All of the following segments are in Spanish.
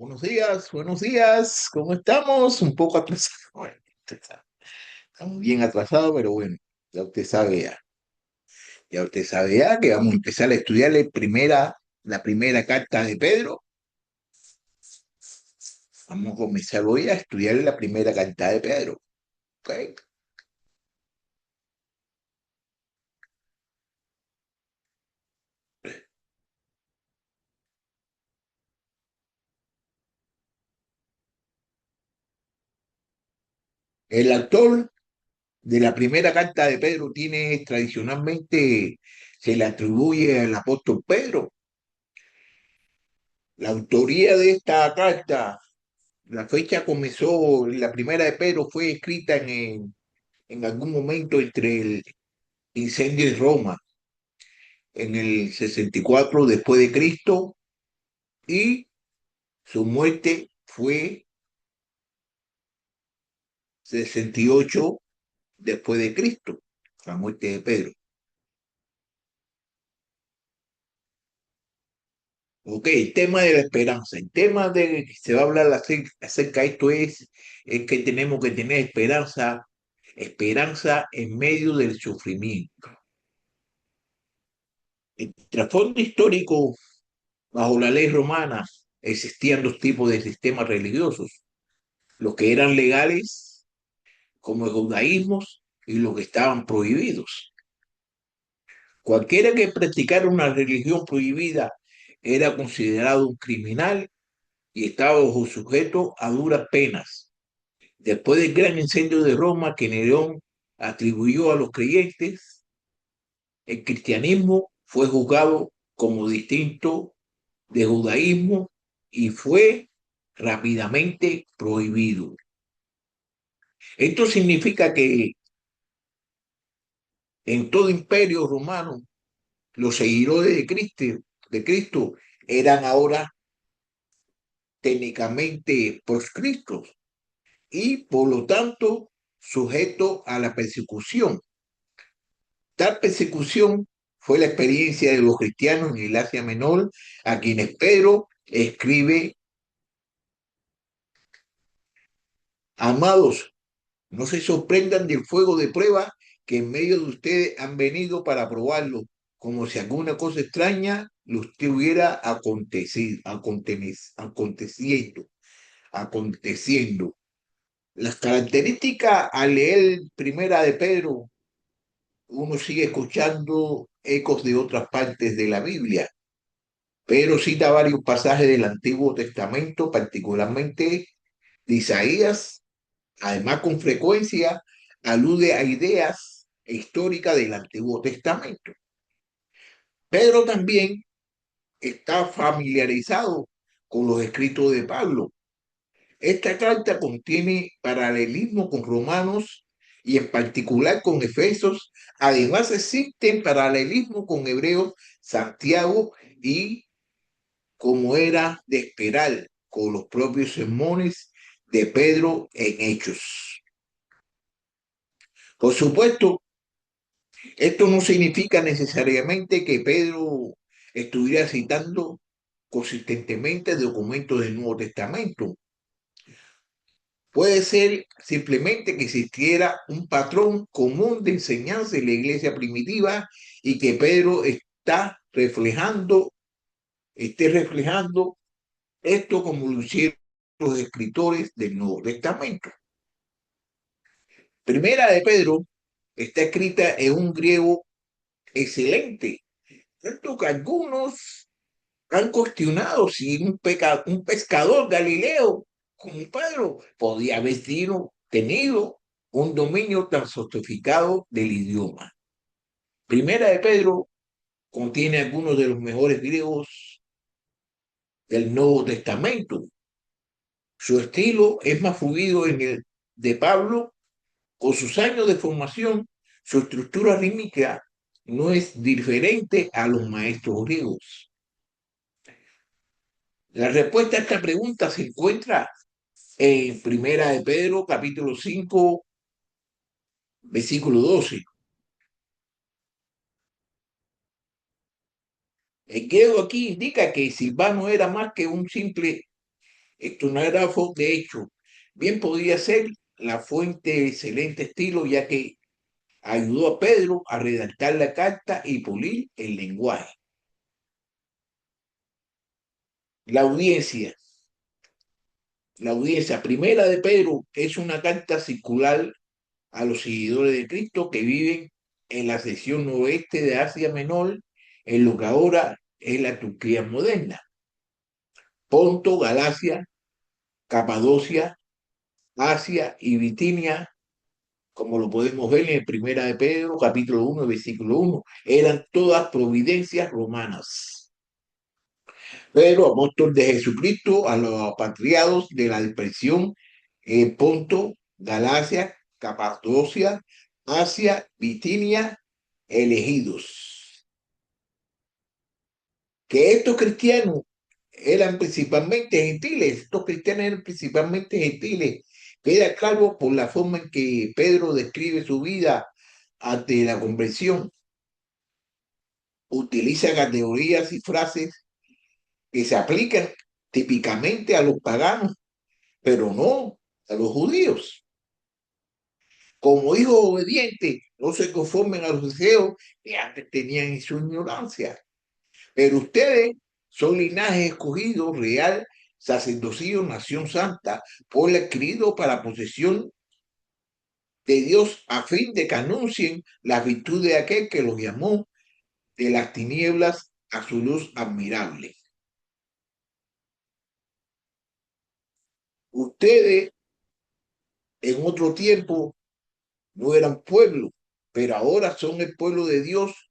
Buenos días, ¿cómo estamos? Un poco atrasados. Bueno, estamos bien atrasados, pero bueno, ya usted sabe ya. Ya usted sabe ya que vamos a empezar a estudiar la primera carta de Pedro. Vamos a comenzar hoy a estudiar la primera carta de Pedro. ¿Ok? El autor de la primera carta de Pedro se le atribuye al apóstol Pedro. La autoría de esta carta, la fecha comenzó, la primera de Pedro fue escrita en algún momento entre el incendio de Roma en el 64 después de Cristo y su muerte fue 68 después de Cristo, la muerte de Pedro. Ok, el tema de la esperanza, el tema de que se va a hablar acerca de esto es que tenemos que tener esperanza, esperanza en medio del sufrimiento. El trasfondo histórico, bajo la ley romana, existían dos tipos de sistemas religiosos, los que eran legales, como el judaísmo, y los que estaban prohibidos. Cualquiera que practicara una religión prohibida era considerado un criminal y estaba bajo sujeto a duras penas. Después del gran incendio de Roma que Nerón atribuyó a los creyentes, el cristianismo fue juzgado como distinto de judaísmo y fue rápidamente prohibido. Esto significa que en todo imperio romano los seguidores de Cristo eran ahora técnicamente proscritos y por lo tanto sujetos a la persecución. Tal persecución fue la experiencia de los cristianos en el Asia Menor, a quienes Pedro escribe: amados, no se sorprendan del fuego de prueba que en medio de ustedes han venido para probarlo, como si alguna cosa extraña le estuviera aconteciendo. Las características al leer Primera de Pedro, uno sigue escuchando ecos de otras partes de la Biblia. Pedro cita varios pasajes del Antiguo Testamento, particularmente de Isaías. Además, con frecuencia alude a ideas históricas del Antiguo Testamento. Pedro también está familiarizado con los escritos de Pablo. Esta carta contiene paralelismo con Romanos y en particular con Efesios. Además existen paralelismo con Hebreos, Santiago y, como era de esperar, con los propios sermones de Pedro en Hechos. Por supuesto, esto no significa necesariamente que Pedro estuviera citando consistentemente documentos del Nuevo Testamento. Puede ser simplemente que existiera un patrón común de enseñanza en la iglesia primitiva y que Pedro esté reflejando esto como lo hicieron los escritores del Nuevo Testamento. Primera de Pedro está escrita en un griego excelente, tanto que algunos han cuestionado si un pescador galileo como Pedro podía haber tenido un dominio tan sofisticado del idioma. Primera de Pedro contiene algunos de los mejores griegos del Nuevo Testamento. Su estilo es más fluido en el de Pablo. Con sus años de formación, su estructura rítmica no es diferente a los maestros griegos. La respuesta a esta pregunta se encuentra en Primera de Pedro, capítulo 5, versículo 12. El griego aquí indica que Silvano era más que un simple Estonógrafo, de hecho, bien podría ser la fuente de excelente estilo, ya que ayudó a Pedro a redactar la carta y pulir el lenguaje. La audiencia. La audiencia primera de Pedro es una carta circular a los seguidores de Cristo que viven en la sección noroeste de Asia Menor, en lo que ahora es la Turquía moderna. Ponto, Galacia, Capadocia, Asia y Bitinia, como lo podemos ver en Primera de Pedro, capítulo 1, versículo 1, eran todas providencias romanas. Pedro, apóstol de Jesucristo, a los apatriados de la dispersión, Ponto, Galacia, Capadocia, Asia, Bitinia, elegidos. Que estos cristianos eran principalmente gentiles, estos cristianos eran principalmente gentiles. Queda claro por la forma en que Pedro describe su vida ante la conversión. Utiliza categorías y frases que se aplican típicamente a los paganos, pero no a los judíos. Como hijos obedientes, no se conformen a los deseos que antes tenían en su ignorancia. Pero ustedes son linaje escogido, real, sacerdocio, nación santa, pueblo adquirido para posesión de Dios, a fin de que anuncien las virtudes de aquel que los llamó de las tinieblas a su luz admirable. Ustedes en otro tiempo no eran pueblo, pero ahora son el pueblo de Dios.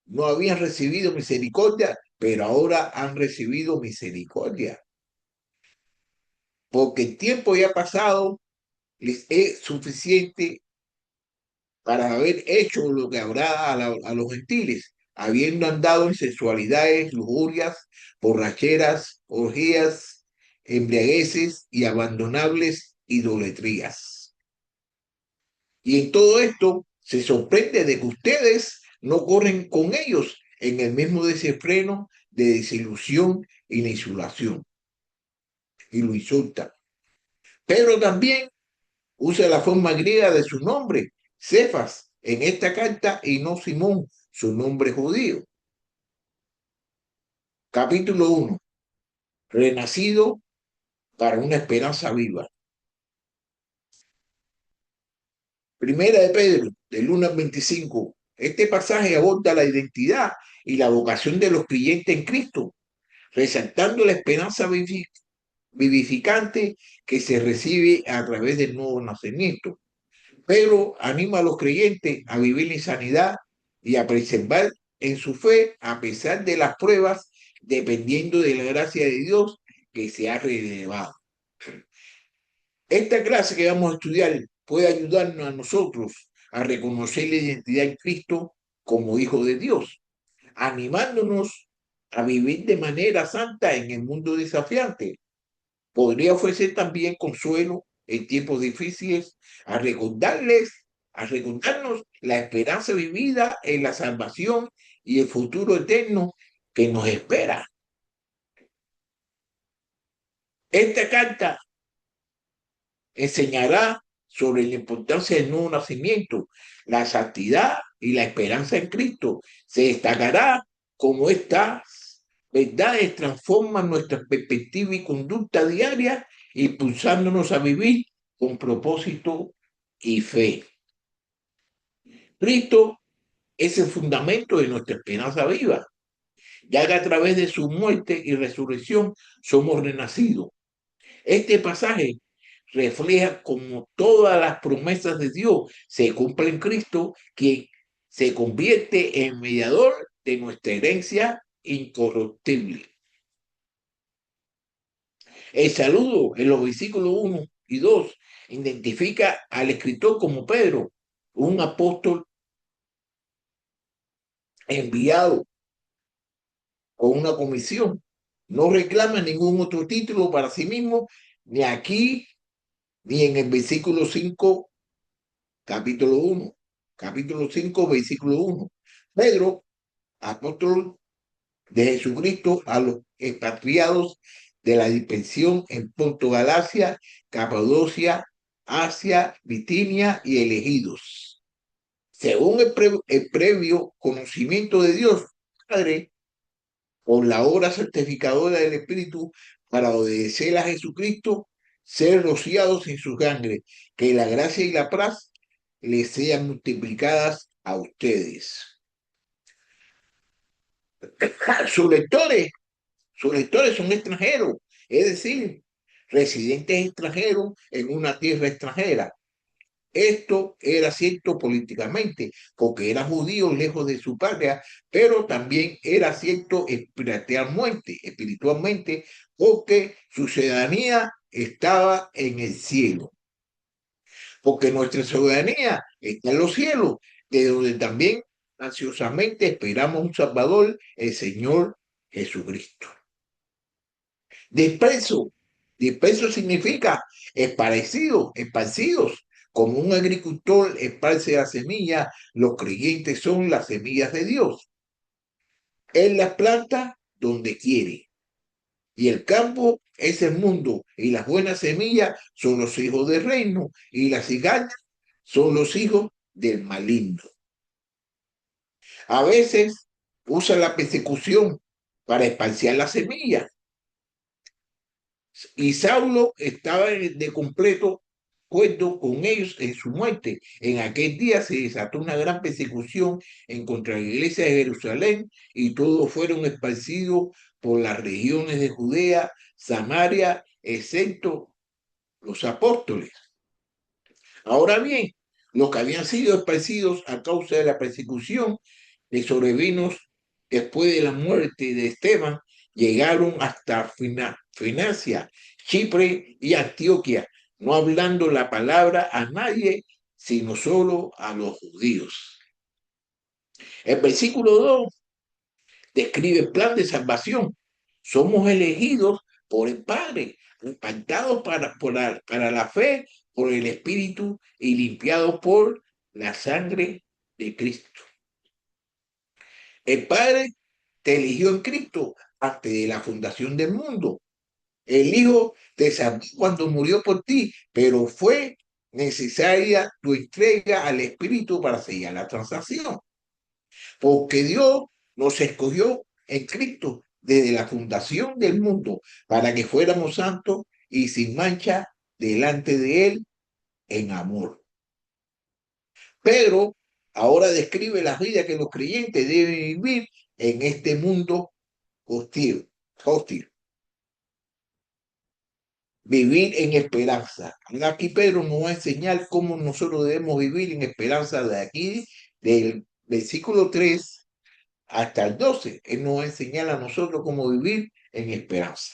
No habían recibido misericordia, pero ahora han recibido misericordia. Porque el tiempo ya pasado les es suficiente para haber hecho lo que habrá a los gentiles, habiendo andado en sensualidades, lujurias, borracheras, orgías, embriagueces y abandonables idolatrías. Y en todo esto se sorprende de que ustedes no corren con ellos en el mismo desenfreno de desilusión y la insulación. Y lo insultan. Pedro también usa la forma griega de su nombre, Cefas, en esta carta y no Simón, su nombre judío. Capítulo 1. Renacido para una esperanza viva. Primera de Pedro, del 1 al 25. Este pasaje aborda la identidad y la vocación de los creyentes en Cristo, resaltando la esperanza vivificante que se recibe a través del nuevo nacimiento. Pedro anima a los creyentes a vivir en sanidad y a preservar en su fe a pesar de las pruebas, dependiendo de la gracia de Dios que se ha revelado. Esta clase que vamos a estudiar puede ayudarnos a nosotros a reconocer la identidad en Cristo como hijo de Dios, animándonos a vivir de manera santa en el mundo desafiante. Podría ofrecer también consuelo en tiempos difíciles, a a recordarnos la esperanza vivida en la salvación y el futuro eterno que nos espera. Esta carta enseñará sobre la importancia del nuevo nacimiento, la santidad y la esperanza en Cristo. Se destacará cómo estas verdades transforman nuestra perspectiva y conducta diaria, impulsándonos a vivir con propósito y fe. Cristo es el fundamento de nuestra esperanza viva, ya que a través de su muerte y resurrección somos renacidos. Este pasaje refleja como todas las promesas de Dios se cumplen en Cristo, quien se convierte en mediador de nuestra herencia incorruptible. El saludo en los versículos 1 y 2 identifica al escritor como Pedro, un apóstol enviado con una comisión. No reclama ningún otro título para sí mismo, ni aquí, ni en el versículo 5 capítulo 1, capítulo 5, versículo 1. Pedro, apóstol de Jesucristo a los expatriados de la dispersión en Ponto, Galacia, Capadocia, Asia, Bitinia y elegidos. Según el previo conocimiento de Dios, Padre, por la obra santificadora del Espíritu, para obedecer a Jesucristo, ser rociados en su sangre, que la gracia y la paz les sean multiplicadas a ustedes. Sus lectores, sus lectores son extranjeros, es decir, residentes extranjeros en una tierra extranjera. Esto era cierto políticamente, porque eran judíos lejos de su patria, pero también era cierto espiritualmente, porque su ciudadanía estaba en el cielo. Porque nuestra ciudadanía está en los cielos, de donde también ansiosamente esperamos un Salvador, el Señor Jesucristo. Disperso. Disperso significa esparcidos. Como un agricultor esparce la semilla, los creyentes son las semillas de Dios. Él las planta donde quiere. Y el campo es el mundo. Y las buenas semillas son los hijos del reino. Y las cizañas son los hijos del maligno. A veces usa la persecución para esparciar la semilla. Y Saulo estaba de completo acuerdo con ellos en su muerte. En aquel día se desató una gran persecución en contra de la iglesia de Jerusalén y todos fueron esparcidos por las regiones de Judea, Samaria, excepto los apóstoles. Ahora bien, los que habían sido esparcidos a causa de la persecución que sobrevino después de la muerte de Esteban, llegaron hasta Financia, Chipre y Antioquia, no hablando la palabra a nadie, sino solo a los judíos. El versículo 2 describe el plan de salvación. Somos elegidos por el Padre, apartados para la fe, por el Espíritu y limpiados por la sangre de Cristo. El Padre te eligió en Cristo antes de la fundación del mundo. El Hijo te salvó cuando murió por ti, pero fue necesaria tu entrega al Espíritu para sellar la transacción. Porque Dios nos escogió en Cristo desde la fundación del mundo para que fuéramos santos y sin mancha delante de Él en amor. Pedro ahora describe la vida que los creyentes deben vivir en este mundo hostil. Vivir en esperanza. Aquí Pedro nos va a enseñar cómo nosotros debemos vivir en esperanza de aquí, del versículo 3 hasta el 12. Él nos va a enseñar a nosotros cómo vivir en esperanza.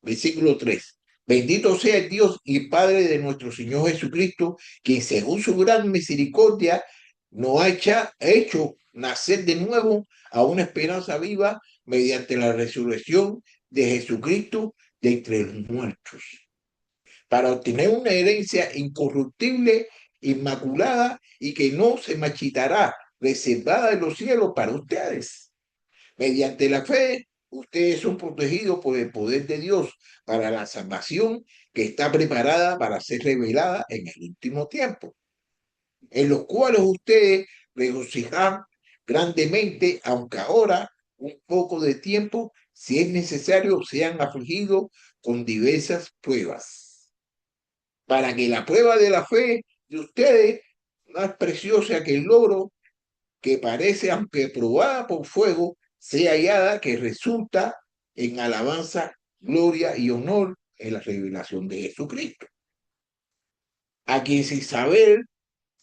Versículo 3. Bendito sea el Dios y Padre de nuestro Señor Jesucristo, quien según su gran misericordia nos ha hecho nacer de nuevo a una esperanza viva mediante la resurrección de Jesucristo de entre los muertos, para obtener una herencia incorruptible, inmaculada y que no se marchitará, reservada en los cielos para ustedes. Mediante la fe, ustedes son protegidos por el poder de Dios para la salvación que está preparada para ser revelada en el último tiempo, en los cuales ustedes regocijan grandemente, aunque ahora un poco de tiempo, si es necesario, sean afligidos con diversas pruebas, para que la prueba de la fe de ustedes, más preciosa que el logro, que parece, aunque probada por fuego, sea hallada que resulta en alabanza, gloria y honor en la revelación de Jesucristo, a quien sin saber,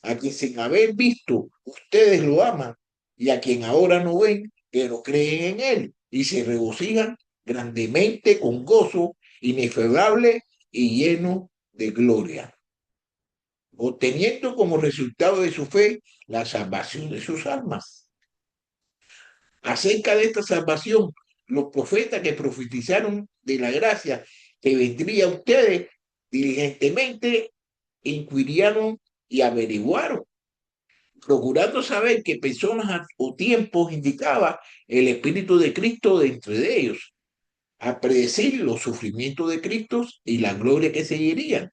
a quien sin haber visto, ustedes lo aman, y a quien ahora no ven, pero creen en él, y se regocijan grandemente con gozo inefable y lleno de gloria, obteniendo como resultado de su fe la salvación de sus almas. Acerca de esta salvación, los profetas que profetizaron de la gracia que vendría a ustedes diligentemente inquirieron y averiguaron, procurando saber qué personas o tiempos indicaba el Espíritu de Cristo dentro de ellos, a predecir los sufrimientos de Cristo y la gloria que seguirían.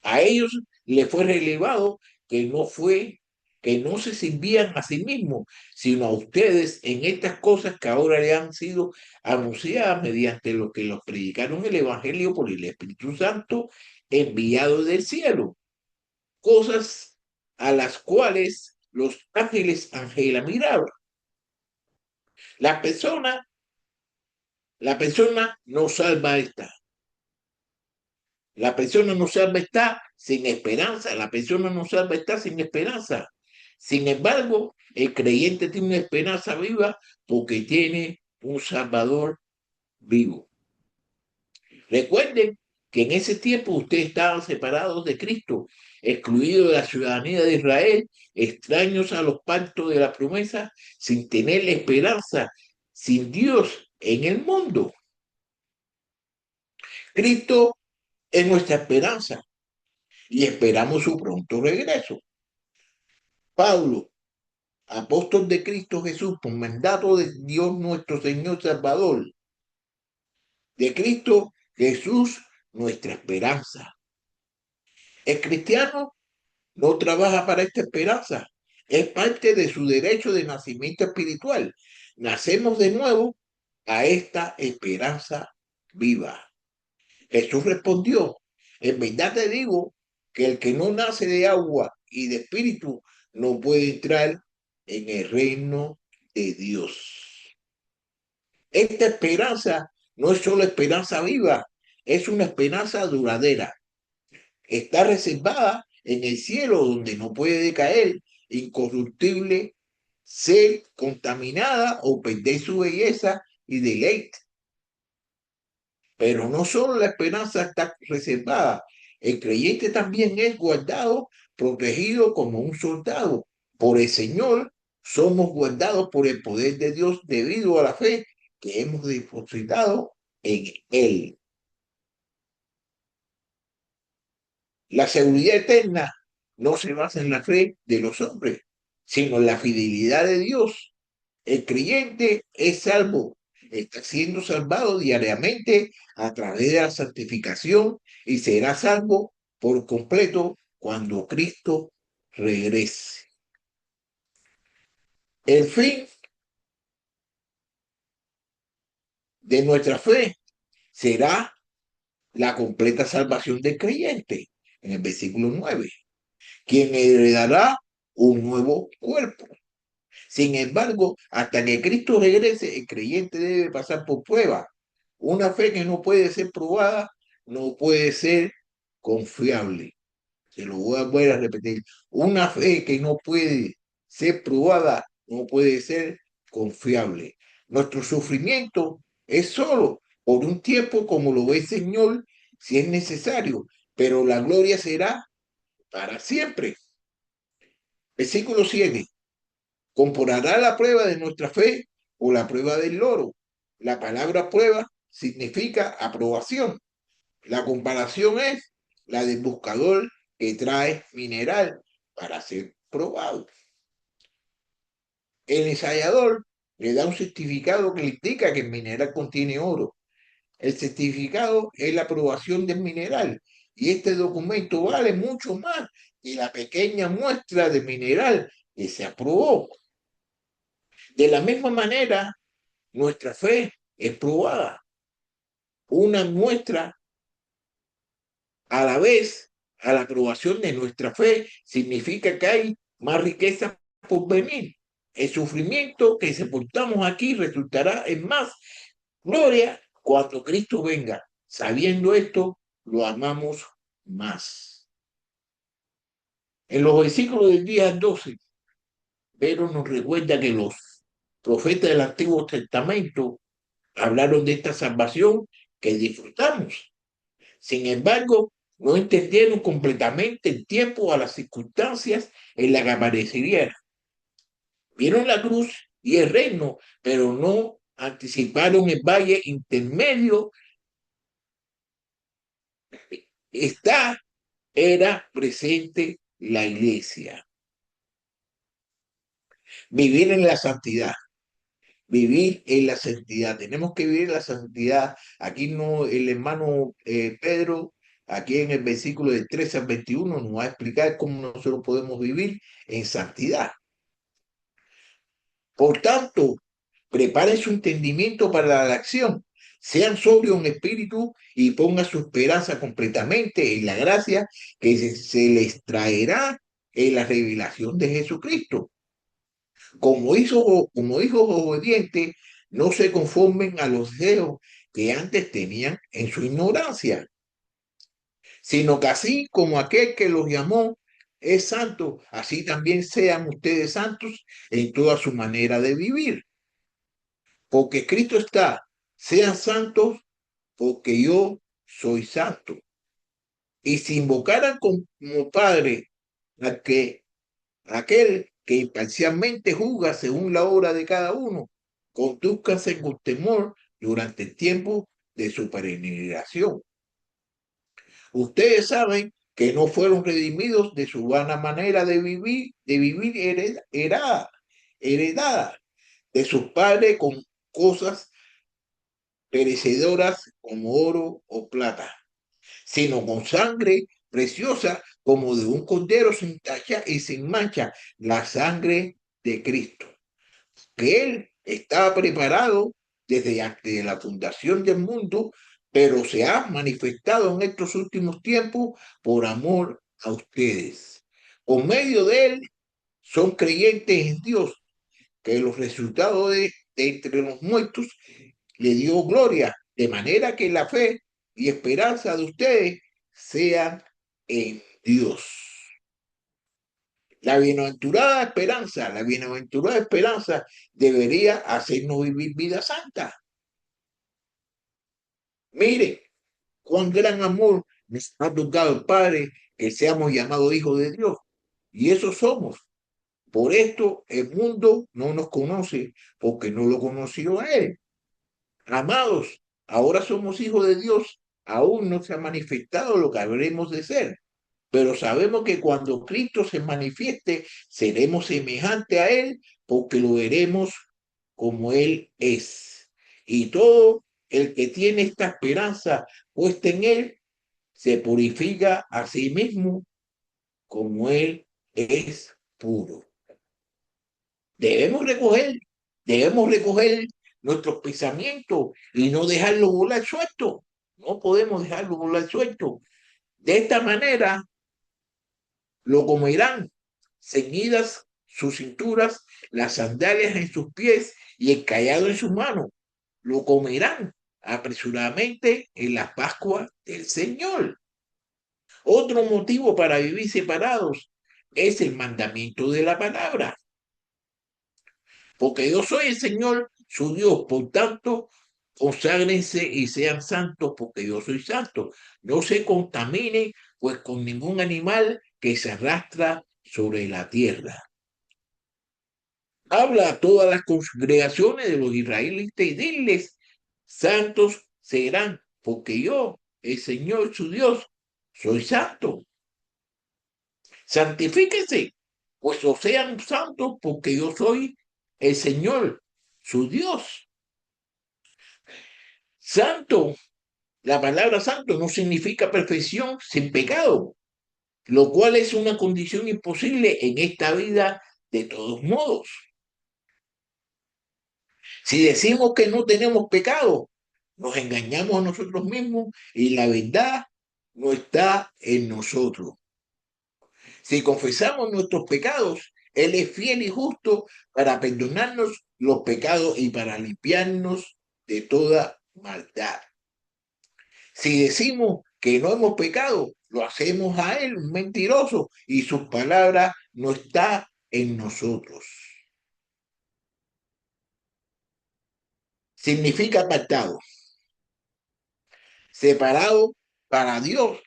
A ellos le fue relevado que no se sirvían a sí mismos, sino a ustedes en estas cosas que ahora le han sido anunciadas mediante lo que los predicaron el Evangelio por el Espíritu Santo enviado del cielo. Cosas a las cuales los ángeles Ángela miraban. La persona, la persona no salva está. La persona no salva está sin esperanza. La persona no salva está sin esperanza. Sin embargo, el creyente tiene una esperanza viva porque tiene un Salvador vivo. Recuerden que en ese tiempo ustedes estaban separados de Cristo, excluidos de la ciudadanía de Israel, extraños a los pactos de la promesa, sin tener la esperanza, sin Dios en el mundo. Cristo es nuestra esperanza y esperamos su pronto regreso. Pablo, apóstol de Cristo Jesús, por mandato de Dios nuestro Señor Salvador, de Cristo Jesús, nuestra esperanza. El cristiano no trabaja para esta esperanza, es parte de su derecho de nacimiento espiritual. Nacemos de nuevo a esta esperanza viva. Jesús respondió, en verdad te digo que el que no nace de agua y de espíritu no puede entrar en el reino de Dios. Esta esperanza no es solo esperanza viva, es una esperanza duradera. Está reservada en el cielo donde no puede decaer, incorruptible, ser contaminada o perder su belleza y deleite. Pero no solo la esperanza está reservada, el creyente también es guardado, protegido como un soldado. Por el Señor somos guardados por el poder de Dios debido a la fe que hemos depositado en Él. La seguridad eterna no se basa en la fe de los hombres, sino en la fidelidad de Dios. El creyente es salvo, está siendo salvado diariamente a través de la santificación y será salvo por completo cuando Cristo regrese. El fin de nuestra fe será la completa salvación del creyente, en el versículo 9, quien heredará un nuevo cuerpo. Sin embargo, hasta que Cristo regrese, el creyente debe pasar por prueba. Una fe que no puede ser probada no puede ser confiable. Se lo voy a volver a repetir. Una fe que no puede ser probada no puede ser confiable. Nuestro sufrimiento es solo por un tiempo, como lo ve el Señor, si es necesario, pero la gloria será para siempre. Versículo 7. Comparará la prueba de nuestra fe o la prueba del loro. La palabra prueba significa aprobación. La comparación es la del buscador que trae mineral para ser probado. El ensayador le da un certificado que le indica que el mineral contiene oro. El certificado es la aprobación del mineral y este documento vale mucho más que la pequeña muestra de mineral que se aprobó. De la misma manera, nuestra fe es probada. Una muestra a la vez a la aprobación de nuestra fe significa que hay más riqueza por venir. El sufrimiento que soportamos aquí resultará en más gloria cuando Cristo venga. Sabiendo esto, lo amamos más. En los versículos del día 12, Pedro nos recuerda que los profetas del Antiguo Testamento hablaron de esta salvación que disfrutamos. Sin embargo, no entendieron completamente el tiempo a las circunstancias en las que aparecería. Vieron la cruz y el reino, pero no anticiparon el valle intermedio. Era presente la iglesia. vivir en la santidad. Vivir en la santidad. Tenemos que vivir en la santidad. Aquí no, el hermano Pedro, aquí en el versículo de 13 al 21, nos va a explicar cómo nosotros podemos vivir en santidad. Por tanto, prepare su entendimiento para la acción. Sean sobrios en espíritu y ponga su esperanza completamente en la gracia que se les traerá en la revelación de Jesucristo. Como hijos obedientes, no se conformen a los deseos que antes tenían en su ignorancia, sino que así como aquel que los llamó es santo, así también sean ustedes santos en toda su manera de vivir. Porque Cristo está, sean santos porque yo soy santo. Y si invocaran como Padre a que aquel que imparcialmente juzga según la obra de cada uno, conduzcanse con temor durante el tiempo de su peregrinación. Ustedes saben que no fueron redimidos de su vana manera de vivir heredada de sus padres con cosas perecedoras como oro o plata, sino con sangre preciosa como de un cordero sin tacha y sin mancha, la sangre de Cristo, que Él estaba preparado desde antes de la fundación del mundo, pero se ha manifestado en estos últimos tiempos por amor a ustedes. Por medio de Él son creyentes en Dios, que los resultados de entre los muertos le dio gloria, de manera que la fe y esperanza de ustedes sean en Dios. La bienaventurada esperanza debería hacernos vivir vida santa. Mire, cuán gran amor nos ha tocado el Padre que seamos llamados hijos de Dios. Y eso somos. Por esto el mundo no nos conoce porque no lo conoció a Él. Amados, ahora somos hijos de Dios. Aún no se ha manifestado lo que habremos de ser. Pero sabemos que cuando Cristo se manifieste, seremos semejantes a Él porque lo veremos como Él es. Y todo el que tiene esta esperanza puesta en Él, se purifica a sí mismo como Él es puro. Debemos recoger, debemos recoger nuestros pensamientos y no dejarlos volar sueltos. No podemos dejarlos volar sueltos. De esta manera lo comerán, ceñidas sus cinturas, las sandalias en sus pies y el callado en sus manos. Lo comerán apresuradamente en la Pascua del Señor. Otro motivo para vivir separados es el mandamiento de la palabra. Porque yo soy el Señor, su Dios. Por tanto, conságrense y sean santos, porque yo soy santo. No se contamine, pues con ningún animal que se arrastra sobre la tierra. Habla a todas las congregaciones de los israelitas y diles, santos serán, porque yo, el Señor su Dios, soy santo. Santifíquense, pues o sean santos, porque yo soy el Señor, su Dios. Santo, la palabra santo no significa perfección sin pecado, lo cual es una condición imposible en esta vida de todos modos. Si decimos que no tenemos pecado, nos engañamos a nosotros mismos y la verdad no está en nosotros. Si confesamos nuestros pecados, Él es fiel y justo para perdonarnos los pecados y para limpiarnos de toda maldad. Si decimos que no hemos pecado, lo hacemos a Él, un mentiroso, y sus palabras no está en nosotros. Significa apartado, separado para Dios.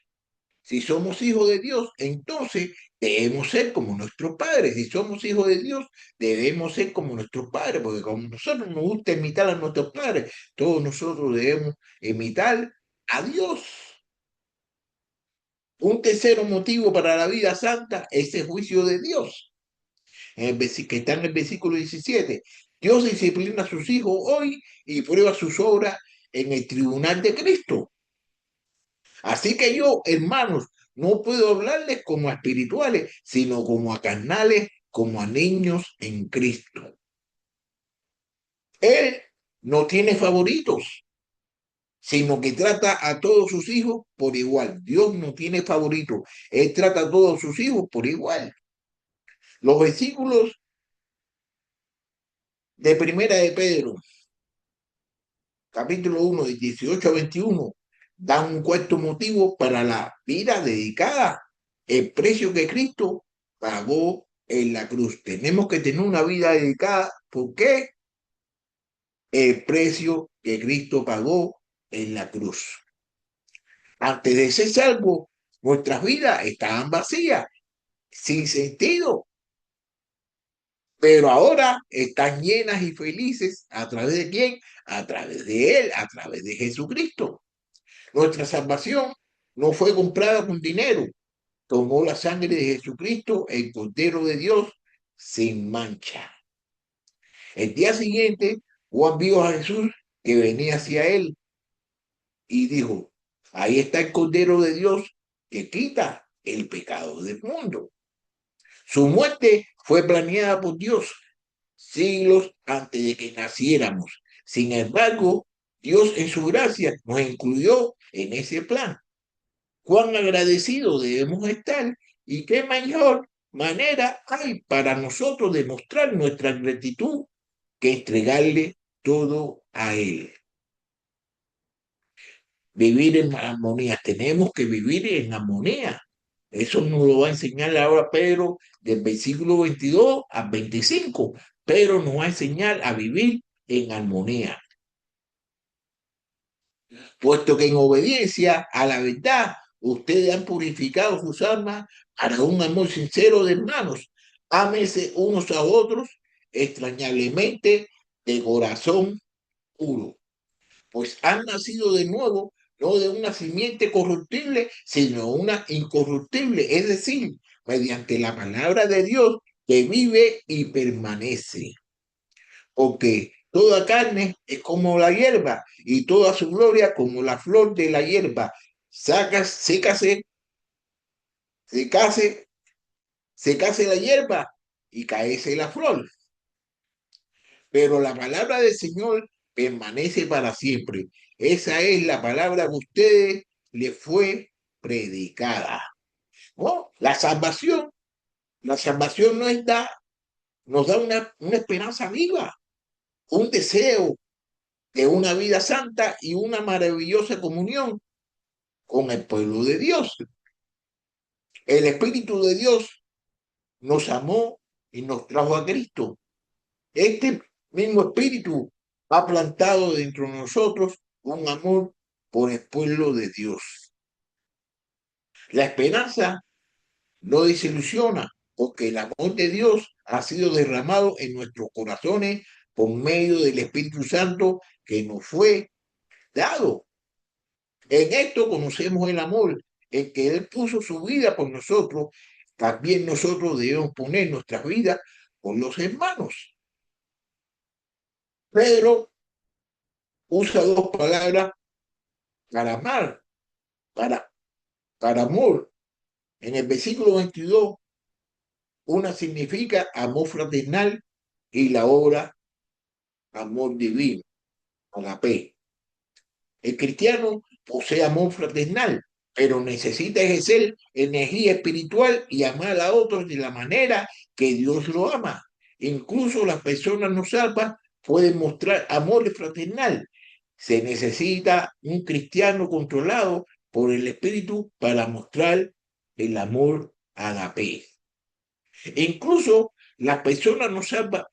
Si somos hijos de Dios, entonces debemos ser como nuestros padres. Si somos hijos de Dios, debemos ser como nuestros padres, porque como nosotros nos gusta imitar a nuestros padres, todos nosotros debemos imitar a Dios. Un tercer motivo para la vida santa es el juicio de Dios. que está en el versículo 17. Dios disciplina a sus hijos hoy y prueba sus obras en el tribunal de Cristo. Así que yo, hermanos, no puedo hablarles como a espirituales, sino como a carnales, como a niños en Cristo. Él no tiene favoritos, sino que trata a todos sus hijos por igual. Dios no tiene favoritos, Él trata a todos sus hijos por igual. Los versículos de Primera de Pedro, capítulo 1, de 18 a 21, dan un cuarto motivo para la vida dedicada, el precio que Cristo pagó en la cruz. Tenemos que tener una vida dedicada. ¿Por qué? El precio que Cristo pagó en la cruz. Antes de ser salvo, nuestras vidas estaban vacías, sin sentido, pero ahora están llenas y felices. ¿A través de quién? A través de Él, a través de Jesucristo. Nuestra salvación no fue comprada con dinero. Tomó la sangre de Jesucristo, el Cordero de Dios, sin mancha. El día siguiente, Juan vio a Jesús que venía hacia él y dijo, ahí está el Cordero de Dios que quita el pecado del mundo. Su muerte fue planeada por Dios siglos antes de que naciéramos. Sin embargo, Dios en su gracia nos incluyó en ese plan. Cuán agradecidos debemos estar y qué mejor manera hay para nosotros de mostrar nuestra gratitud que entregarle todo a Él. Vivir en armonía, tenemos que vivir en armonía. Eso nos lo va a enseñar ahora Pedro del versículo 22 a 25. Pedro nos va a enseñar a vivir en armonía, puesto que en obediencia a la verdad ustedes han purificado sus almas para un amor sincero de hermanos. Ámense unos a otros extrañablemente de corazón puro, pues han nacido de nuevo, no de una simiente corruptible, sino una incorruptible, es decir, mediante la palabra de Dios que vive y permanece. Porque toda carne es como la hierba y toda su gloria como la flor de la hierba. Sécase, secase, secase la hierba y caese la flor. Pero la palabra del Señor permanece para siempre. Esa es la palabra que a ustedes les fue predicada. ¿No? La salvación nos da una esperanza viva, un deseo de una vida santa y una maravillosa comunión con el pueblo de Dios. El Espíritu de Dios nos amó y nos trajo a Cristo. Este mismo Espíritu ha plantado dentro de nosotros un amor por el pueblo de Dios. La esperanza no desilusiona, porque el amor de Dios ha sido derramado en nuestros corazones por medio del Espíritu Santo que nos fue dado. En esto conocemos el amor, en que Él puso su vida por nosotros. También nosotros debemos poner nuestras vidas por los hermanos. Pedro usa dos palabras para amar, para, para amor. En el versículo 22, una significa amor fraternal y la otra amor divino, agape. El cristiano posee amor fraternal, pero necesita ejercer energía espiritual y amar a otros de la manera que Dios lo ama. Incluso las personas no salvas pueden mostrar amor fraternal. Se necesita un cristiano controlado por el Espíritu para mostrar el amor agape. Incluso las personas no salvas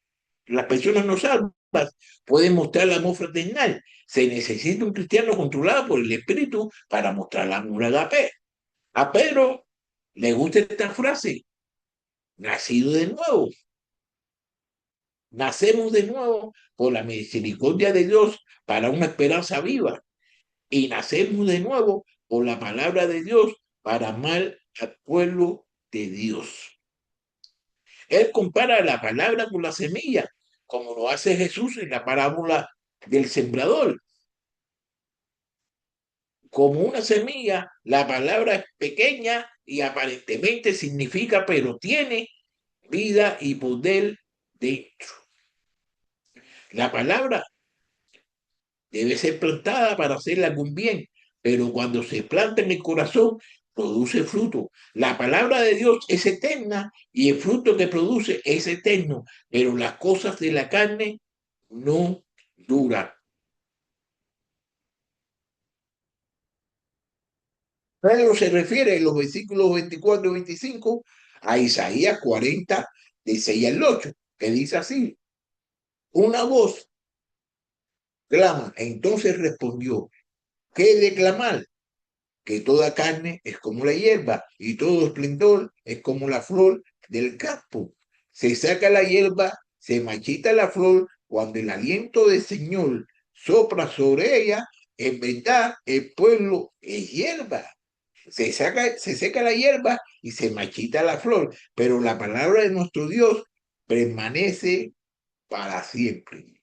pueden mostrar el amor fraternal. Se necesita un cristiano controlado por el Espíritu para mostrar el amor agape. A Pedro le gusta esta frase, nacido de nuevo. Nacemos de nuevo por la misericordia de Dios para una esperanza viva. Y nacemos de nuevo por la palabra de Dios para amar al pueblo de Dios. Él compara la palabra con la semilla, como lo hace Jesús en la parábola del sembrador. Como una semilla, la palabra es pequeña y aparentemente significa, pero tiene vida y poder dentro. La palabra debe ser plantada para hacerle algún bien, pero cuando se planta en el corazón, produce fruto. La palabra de Dios es eterna y el fruto que produce es eterno, pero las cosas de la carne no duran. Pedro se refiere en los versículos 24 y 25 a Isaías 40, de 6 al 8, que dice así: una voz clama, entonces respondió, ¿qué he de clamar? Que toda carne es como la hierba y todo esplendor es como la flor del campo. Se saca la hierba, se marchita la flor, cuando el aliento del Señor sopla sobre ella, en verdad el pueblo es hierba. Se seca la hierba y se marchita la flor, pero la palabra de nuestro Dios permanece para siempre.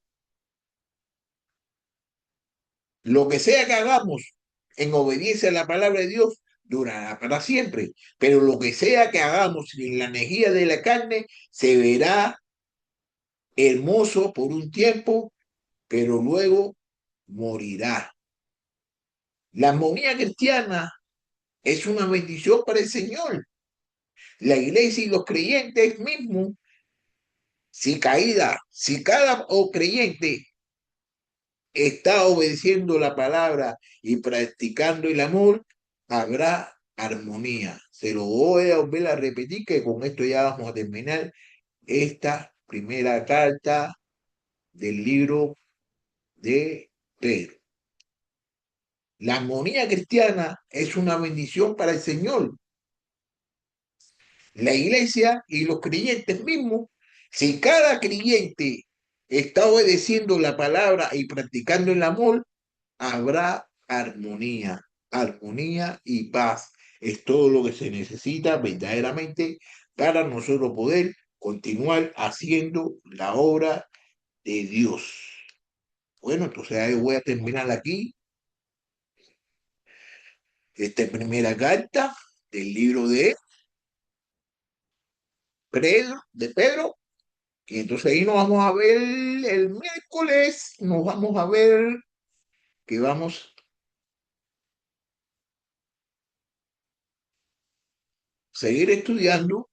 Lo que sea que hagamos en obediencia a la palabra de Dios durará para siempre, pero lo que sea que hagamos en la energía de la carne se verá hermoso por un tiempo, pero luego morirá. La armonía cristiana es una bendición para el Señor. La iglesia y los creyentes mismos, si cada creyente está obedeciendo la palabra y practicando el amor, habrá armonía. Se lo voy a volver a repetir, que con esto ya vamos a terminar esta primera carta del libro de Pedro. La armonía cristiana es una bendición para el Señor. La iglesia y los creyentes mismos, si cada creyente está obedeciendo la palabra y practicando el amor, habrá armonía. Armonía y paz es todo lo que se necesita verdaderamente para nosotros poder continuar haciendo la obra de Dios. Bueno, entonces ahí voy a terminar aquí esta primera carta del libro de Pedro, y entonces ahí nos vamos a ver el miércoles, nos vamos a ver que vamos a seguir estudiando